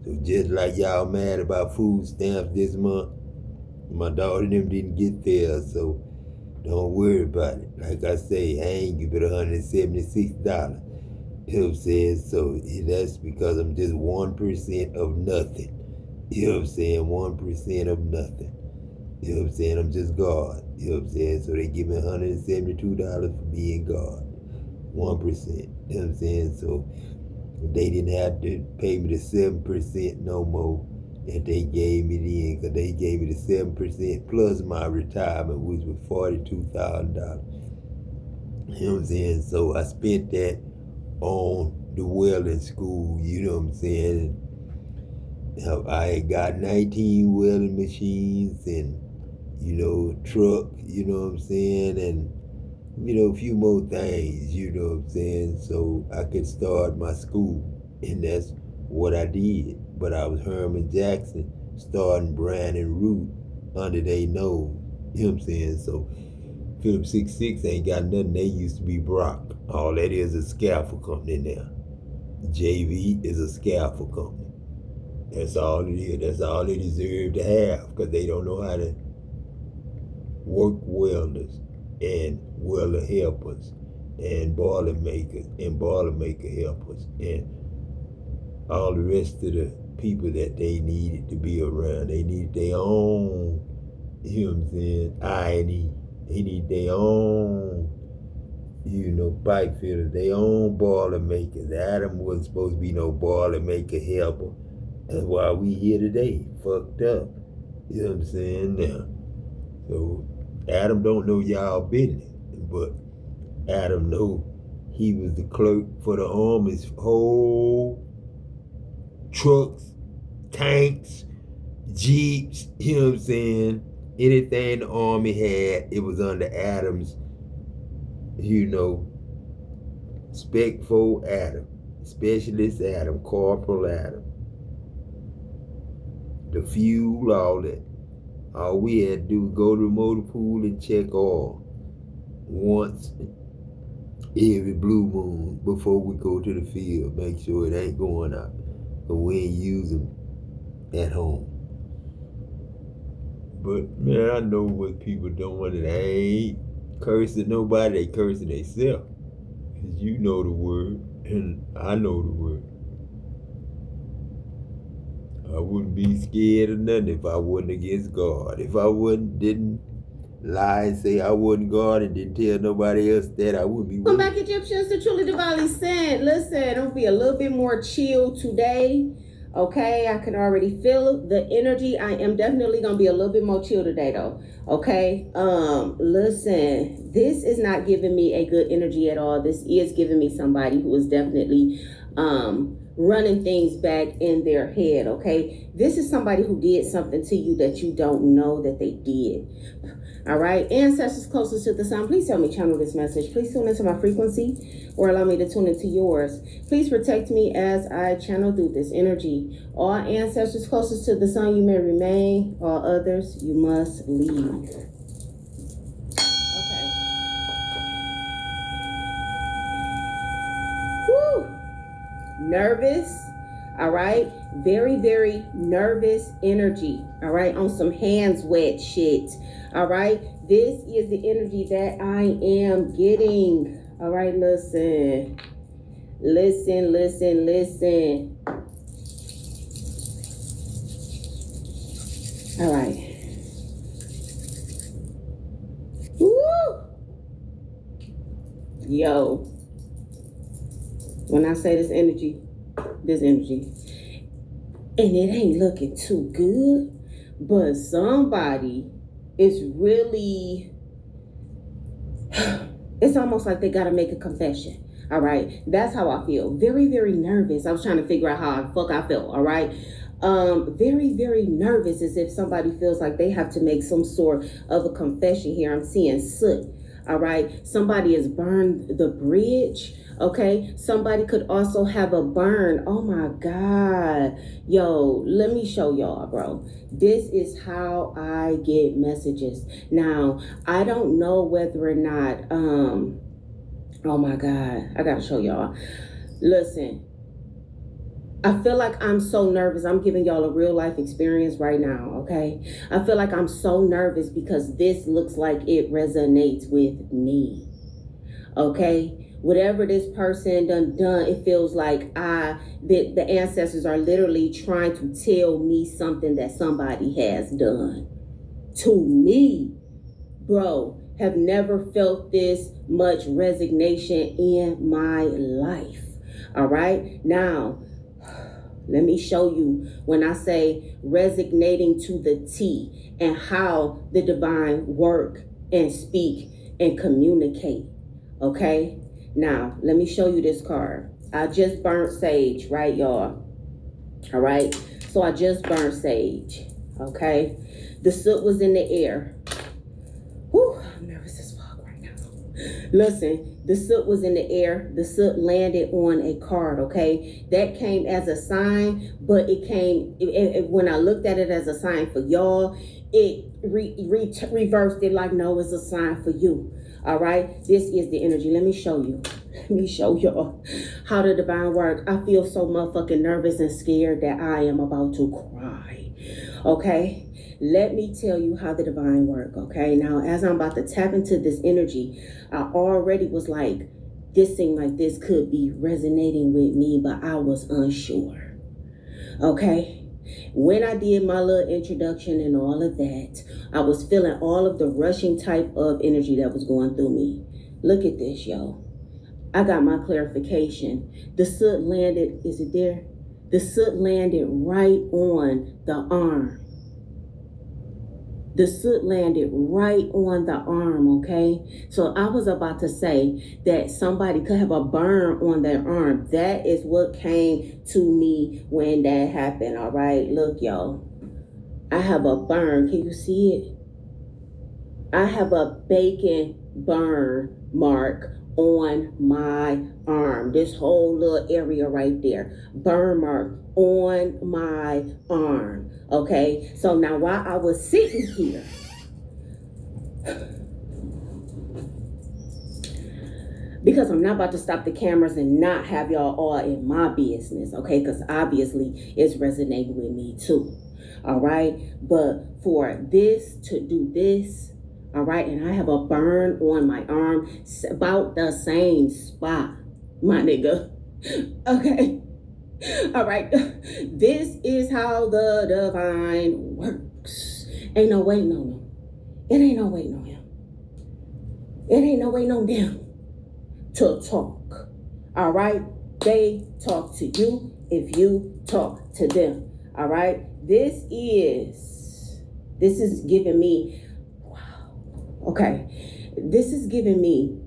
So just like y'all mad about food stamps this month, my daughter and them didn't get theirs, so don't worry about it. Like I say, I ain't give it $176. You know what I'm saying? So that's because I'm just 1% of nothing. You know what I'm saying? 1% of nothing. You know what I'm saying? I'm just God. You know what I'm saying? So they give me $172 for being God. 1%. You know what I'm saying? So they didn't have to pay me the 7% no more that they gave me then, because they gave me the 7% plus my retirement, which was $42,000. You know what I'm saying? So I spent that on the welding school, you know what I'm saying? I had got 19 welding machines and, you know, truck, you know what I'm saying? And, you know, a few more things, you know what I'm saying? So I could start my school, and that's what I did. But I was Herman Jackson starting Brand and Root under their nose, you know what I'm saying? So Phillips 66 ain't got nothing. They used to be Brock. All that is a scaffold company now. JV is a scaffold company. That's all it is. That's all they deserve to have, because they don't know how to work welders and welder helpers and boiler makers and boiler maker helpers and all the rest of the people that they needed to be around. They need their own, you know what I'm saying, I&E. They need their own, you know, pipe fitters, their own boiler makers. Adam wasn't supposed to be no boiler maker helper. That's why we here today, fucked up. You know what I'm saying? Now, so Adam don't know y'all business, but Adam knew he was the clerk for the Army's whole trucks, tanks, jeeps, you know what I'm saying? Anything the Army had, it was under Adam's, Spec 4 Adam, Specialist Adam, Corporal Adam. The fuel, all that. All we had to do was go to the motor pool and check oil once every blue moon before we go to the field. Make sure it ain't going out. But we ain't use them at home. But man, I know what people don't want to. They ain't cursing nobody, they cursing themselves. Cause you know the word, and I know the word. I wouldn't be scared of nothing if I wasn't against God. If I didn't lie and say I wasn't God and didn't tell nobody else that, I wouldn't be. Welcome back, Egyptians, to Truly Divinely Sent. Listen, don't be a little bit more chill today. Okay, I can already feel the energy. I am definitely gonna be a little bit more chill today, though. Okay, listen, this is not giving me a good energy at all. This is giving me somebody who is definitely running things back in their head. Okay, this is somebody who did something to you that you don't know that they did. All right, ancestors closest to the sun, please help me channel this message. Please tune into my frequency or allow me to tune into yours. Please protect me as I channel through this energy. All ancestors closest to the sun, you may remain. All others, you must leave. Okay. Whew. Nervous. All right. Very, very nervous energy. All right. On some hands wet shit. All right. This is the energy that I am getting. All right. Listen. Listen, listen, listen. All right. Woo! Yo. When I say this energy, and it ain't looking too good, but somebody is really, it's almost like they got to make a confession. All right. That's how I feel. Very, very nervous. I was trying to figure out how the fuck I felt. All right. Very, very nervous, as if somebody feels like they have to make some sort of a confession here. I'm seeing soot. All right. Somebody has burned the bridge. Okay. Somebody could also have a burn. Oh my God. Yo, let me show y'all, bro. This is how I get messages. Now, I don't know whether or not, oh my God, I gotta show y'all. Listen, I feel like I'm so nervous. I'm giving y'all a real life experience right now, okay? I feel like I'm so nervous because this looks like it resonates with me, okay? Whatever this person done, it feels like the ancestors are literally trying to tell me something that somebody has done to me. Bro, have never felt this much resignation in my life. All right? Now, let me show you when I say resignating to the T and how the divine work and speak and communicate. Okay? Now, let me show you this card. I just burnt sage, right, y'all? All right? So I just burnt sage. Okay? The soot was in the air. Whew, I'm nervous as fuck right now. Listen, the soot was in the air. The soot landed on a card, okay? That came as a sign, but it came, when I looked at it as a sign for y'all, it reversed it like, no, it's a sign for you. All right? This is the energy. Let me show you. Let me show y'all how the divine work. I feel so motherfucking nervous and scared that I am about to cry. Okay? Let me tell you how the divine work, okay? Now, as I'm about to tap into this energy, I already was like, this seemed like this could be resonating with me, but I was unsure, okay? When I did my little introduction and all of that, I was feeling all of the rushing type of energy that was going through me. Look at this, yo. I got my clarification. The soot landed, is it there? The soot landed right on the arm. The soot landed right on the arm, okay? So I was about to say that somebody could have a burn on their arm. That is what came to me when that happened, all right? Look, y'all. I have a burn. Can you see it? I have a bacon burn mark on my arm. This whole little area right there. Burn mark on my arm. Okay? So now while I was sitting here, because I'm not about to stop the cameras and not have y'all all in my business, okay? Because obviously it's resonating with me too. All right? But for this to do this, all right, and I have a burn on my arm, about the same spot, my nigga. Okay. All right. This is how the divine works. Ain't no waiting on them. It ain't no waiting on him. It ain't no waiting on them to talk. All right. They talk to you if you talk to them. All right. This is giving me, okay, this is giving me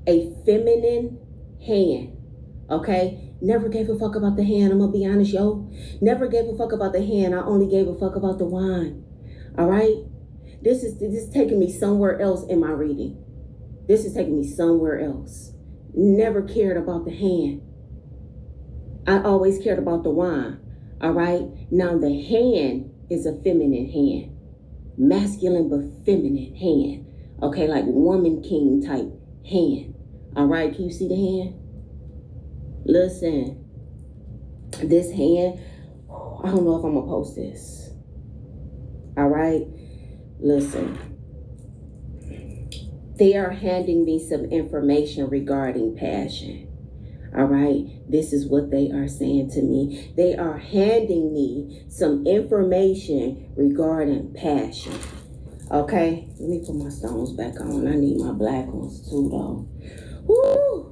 a feminine hand, okay? Never gave a fuck about the hand, I'm gonna be honest, yo. Never gave a fuck about the hand, I only gave a fuck about the wine, all right? This is taking me somewhere else in my reading. This is taking me somewhere else. Never cared about the hand. I always cared about the wine, all right? Now the hand is a feminine hand. Masculine but feminine hand. Okay, like woman king type hand. All right, can you see the hand? Listen, this hand, I don't know if I'm gonna post this. All right, listen. They are handing me some information regarding passion. All right, this is what they are saying to me. They are handing me some information regarding passion. Okay, let me put my stones back on. I need my black ones too, though. Woo!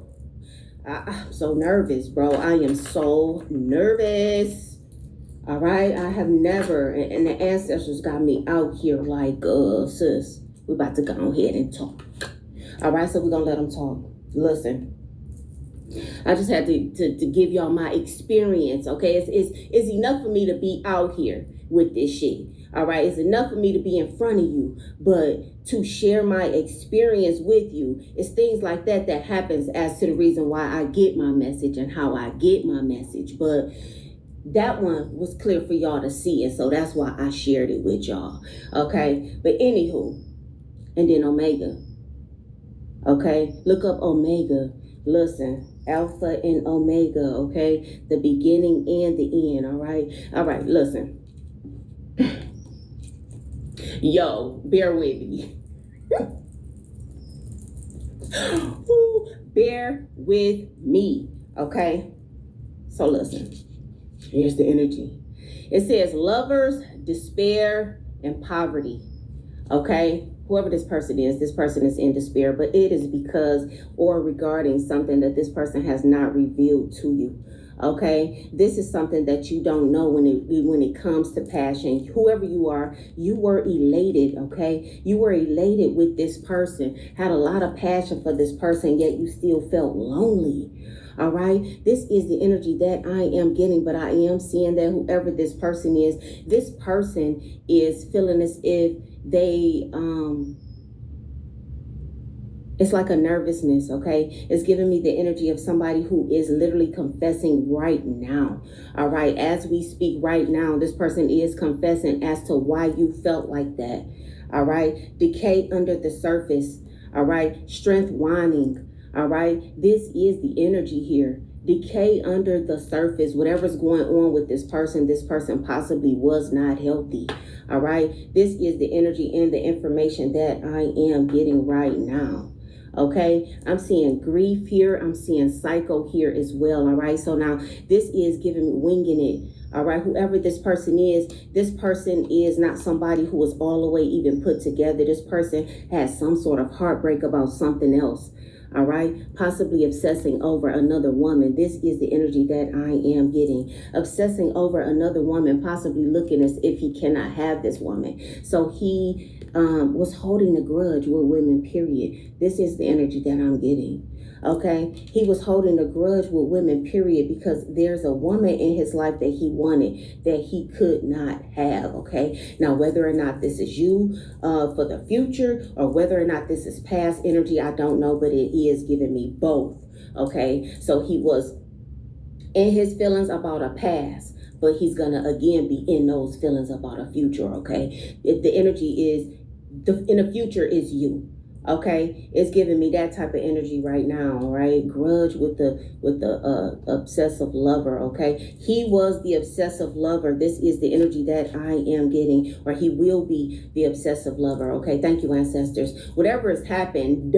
I'm so nervous, bro. I am so nervous. All right, I have never, and the ancestors got me out here like, sis, we're about to go ahead and talk. All right, so we're gonna let them talk. Listen. I just had to give y'all my experience, okay? It's enough for me to be out here with this shit, all right? It's enough for me to be in front of you, but to share my experience with you, it's things like that happens as to the reason why I get my message and how I get my message. But that one was clear for y'all to see, and so that's why I shared it with y'all, okay? But anywho, and then Omega, okay? Look up Omega. Listen, Alpha and Omega, okay? The beginning and the end, all right? All right, listen. Yo, bear with me. Bear with me, okay? So listen, here's the energy. It says lovers, despair, and poverty, okay? Whoever this person is in despair, but it is because or regarding something that this person has not revealed to you. Okay, this is something that you don't know when it comes to passion. Whoever you are, you were elated. Okay, you were elated with this person, had a lot of passion for this person, yet you still felt lonely. All right, this is the energy that I am getting, but I am seeing that whoever this person is feeling as if they it's like a nervousness, okay? It's giving me the energy of somebody who is literally confessing right now. All right, as we speak right now, this person is confessing as to why you felt like that. All right, decay under the surface. All right, strength waning. All right, this is the energy here. Decay under the surface. Whatever's going on with this person possibly was not healthy. All right, this is the energy and the information that I am getting right now. Okay, I'm seeing grief here. I'm seeing psycho here as well. All right, so now this is giving me winging it. All right, whoever this person is not somebody who is all the way even put together. This person has some sort of heartbreak about something else. all right? Possibly obsessing over another woman. This is the energy that I am getting. Obsessing over another woman, possibly looking as if he cannot have this woman. So he was holding a grudge with women, period. This is the energy that I'm getting. Okay, he was holding a grudge with women, period, because there's a woman in his life that he wanted that he could not have. Okay, now whether or not this is you for the future or whether or not this is past energy, I don't know, but it is giving me both. Okay, so he was in his feelings about a past, but he's gonna again be in those feelings about a future. Okay, if the energy is in the future is you. Okay, it's giving me that type of energy right now, right? Grudge with the obsessive lover. Okay, he was the obsessive lover. This is the energy that I am getting, or he will be the obsessive lover. Okay, thank you, ancestors. Whatever has happened,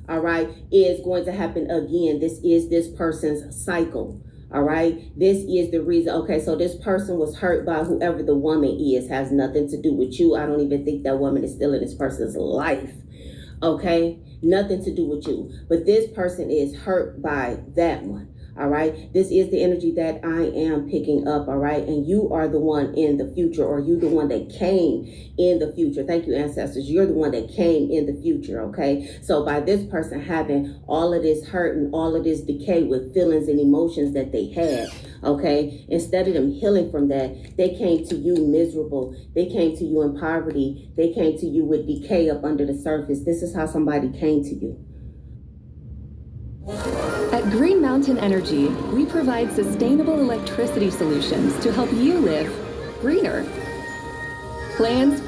all right, is going to happen again. This is this person's cycle. All right, this is the reason. Okay, so this person was hurt by whoever the woman is, has nothing to do with you. I don't even think that woman is still in this person's life. Okay, nothing to do with you, but this person is hurt by that one. All right, this is the energy that I am picking up. All right, and you are the one in the future, or you the one that came in the future. Thank you, ancestors. You're the one that came in the future. Okay, so by this person having all of this hurt and all of this decay with feelings and emotions that they had, okay, instead of them healing from that, they came to you miserable. They came to you in poverty. They came to you with decay up under the surface. This is how somebody came to you. At Green Mountain Energy, we provide sustainable electricity solutions to help you live greener. Plans.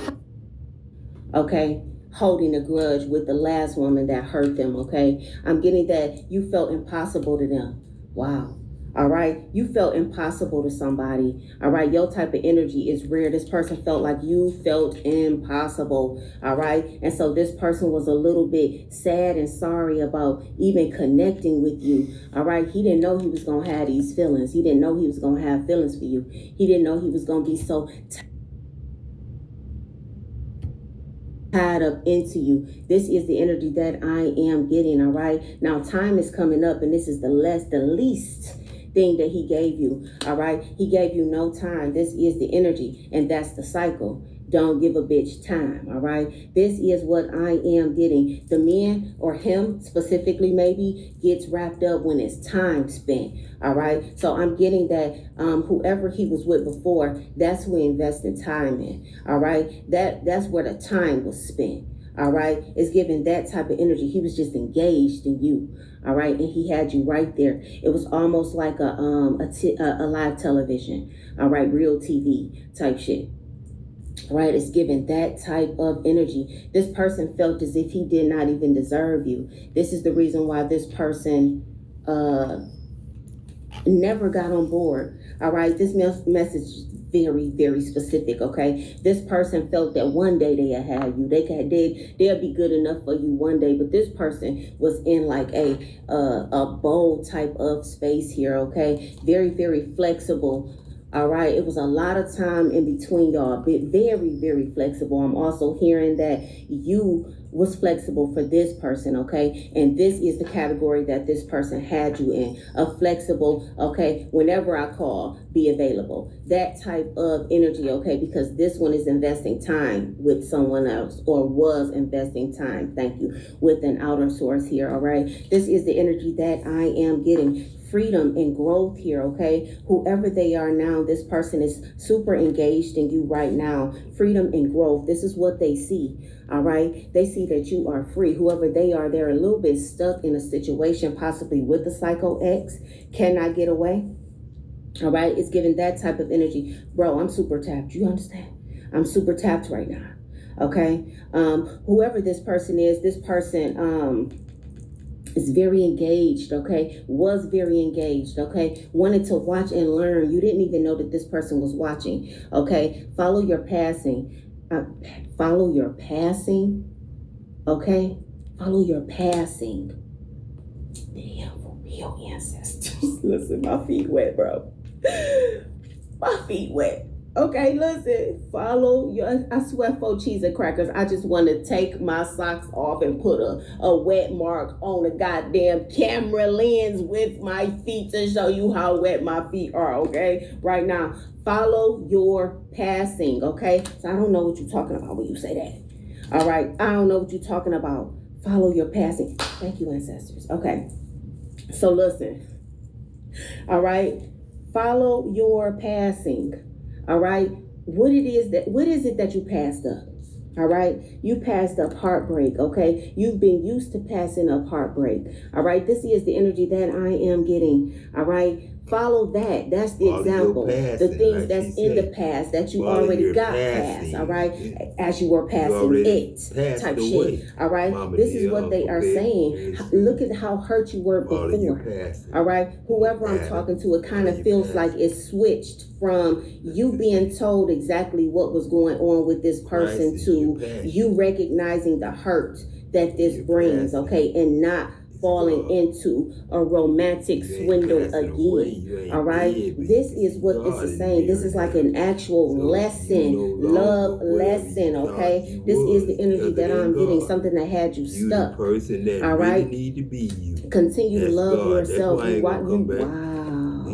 Okay, holding a grudge with the last woman that hurt them. Okay, I'm getting that you felt impossible to them. Wow. All right, you felt impossible to somebody. All right, your type of energy is rare. This person felt like you felt impossible. All right, and so this person was a little bit sad and sorry about even connecting with you. All right, he didn't know he was gonna have these feelings. He didn't know he was gonna have feelings for you. He didn't know he was gonna be so tied up into you. This is the energy that I am getting. All right, now time is coming up, and this is the least thing that he gave you. All right, he gave you no time. This is the energy, and that's the cycle. Don't give a bitch time. All right, this is what I am getting. The man, or him specifically, maybe gets wrapped up when it's time spent. All right, so I'm getting that whoever he was with before, that's who he invested time in. All right, that's where the time was spent. All right, it's giving that type of energy. He was just engaged in you. All right, and he had you right there. It was almost like a live television. All right, real TV type shit. Right, it's giving that type of energy. This person felt as if he did not even deserve you. This is the reason why this person never got on board. All right, this message is very, very specific. Okay, this person felt that one day they'll have you. They'll be good enough for you one day. But this person was in like a bold type of space here. Okay, very, very flexible. All right, it was a lot of time in between y'all, but very, very flexible. I'm also hearing that you was flexible for this person, okay? And this is the category that this person had you in, a flexible, okay? Whenever I call, be available. That type of energy, okay? Because this one is investing time with someone else, or was investing time, thank you, with an outer source here, all right? This is the energy that I am getting. Freedom and growth here, okay? Whoever they are now, this person is super engaged in you right now. Freedom and growth. This is what they see, all right? They see that you are free. Whoever they are, they're a little bit stuck in a situation, possibly with the Psycho X, cannot get away, all right? It's giving that type of energy. Bro, I'm super tapped. You understand? I'm super tapped right now, okay? Whoever this person is, this person, is very engaged, okay? Was very engaged, okay? Wanted to watch and learn. You didn't even know that this person was watching, okay? Follow your passing. Follow your passing, okay? Follow your passing. Damn, for real, ancestors. Listen, my feet wet, bro. My feet wet. Okay, listen, follow your. I swear, for cheese and crackers, I just want to take my socks off and put a wet mark on the goddamn camera lens with my feet to show you how wet my feet are. Okay, right now, follow your passing. Okay, so I don't know what you're talking about when you say that. All right, I don't know what you're talking about. Follow your passing. Thank you, ancestors. Okay, so listen. All right, follow your passing. All right, what is it that you passed up? All right, you passed up heartbreak. Okay, you've been used to passing up heartbreak. All right, this is the energy that I am getting. All right, follow that. That's the example. The things like that's in the past that you already got past. All right, as you were passing it type shit. All right, this is what they are saying. Look at how hurt you were before. All right, whoever I'm talking to, it kind of feels like it's switched from you being told exactly what was going on with this person to you recognizing the hurt that this brings, okay, and not falling into a romantic swindle again. All right, this is what this is saying. This is like an actual lesson, love lesson. Okay, this is the energy that I'm getting, something that had you stuck. All right, continue to love yourself. Wow.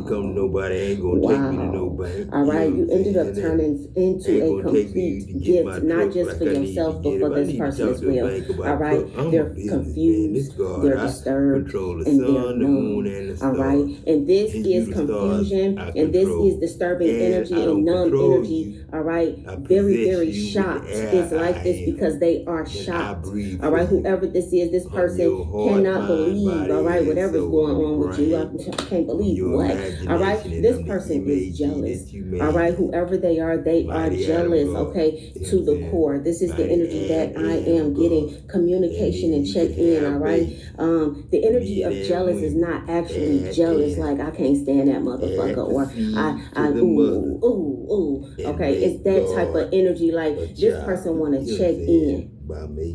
Come nobody ain't gonna take me to nobody. All right, you ended up turning into a complete gift, not just for yourself, but for this person as well. All right, they're confused, they're disturbed, and they're numb. All right, and this is confusion, and this is disturbing energy and numb energy. All right, very, very shocked. It's like this because they are shocked. All right, whoever this is, this person cannot believe. All right, whatever's going on with you, I can't believe what. All right, this person is jealous. All right, whoever they are jealous. Okay, to the core. This is the energy that I am getting. Communication and check in. All right, the energy of jealous is not actually jealous. Like I can't stand that motherfucker, or I ooh. Okay, it's that type of energy. Like this person want to check in.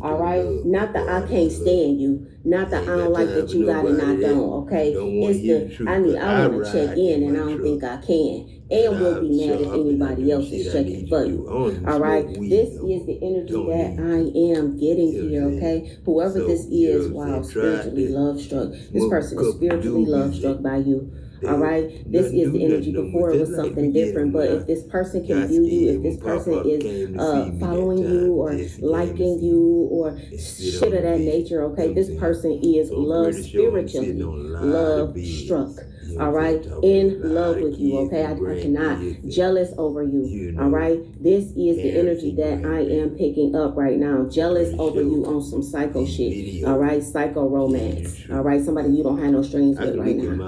All right, not that I can't stand you, not that I don't like that you got and I don't. Okay, it's the I want to check in and I don't think I can, and will be mad if anybody else is checking for you. All right, this is the energy that I am getting here. Okay, whoever this is, wow, spiritually love struck. This person is spiritually love struck by you. All right, this is the energy. Before it was something different, but if this person can view you, if this person is following you or liking you or shit of that nature, okay, this person is love spiritually, love struck. All right, in love with you. Okay, I cannot jealous over you. All right, this is the energy that I am picking up right now. Jealous over you on some psycho shit. All right, psycho romance. All right, somebody you don't have no strings with right now.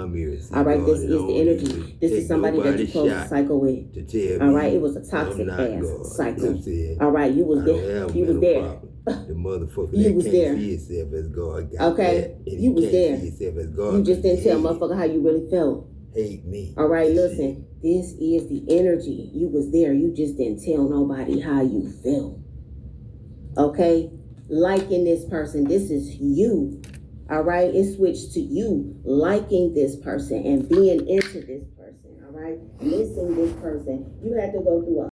All right, this is the energy. This is somebody that you close a cycle with. All right, it was a toxic ass cycle. All right, you was there. You was there. The motherfucker you was there. See yourself as God. Okay, you was there. You just didn't tell motherfucker how you really felt. Hate me. All right, listen. This is the energy. You was there. You just didn't tell nobody how you felt. Okay, liking this person. This is you. All right, it switched to you liking this person and being into this person. All right, missing this person. You had to go through a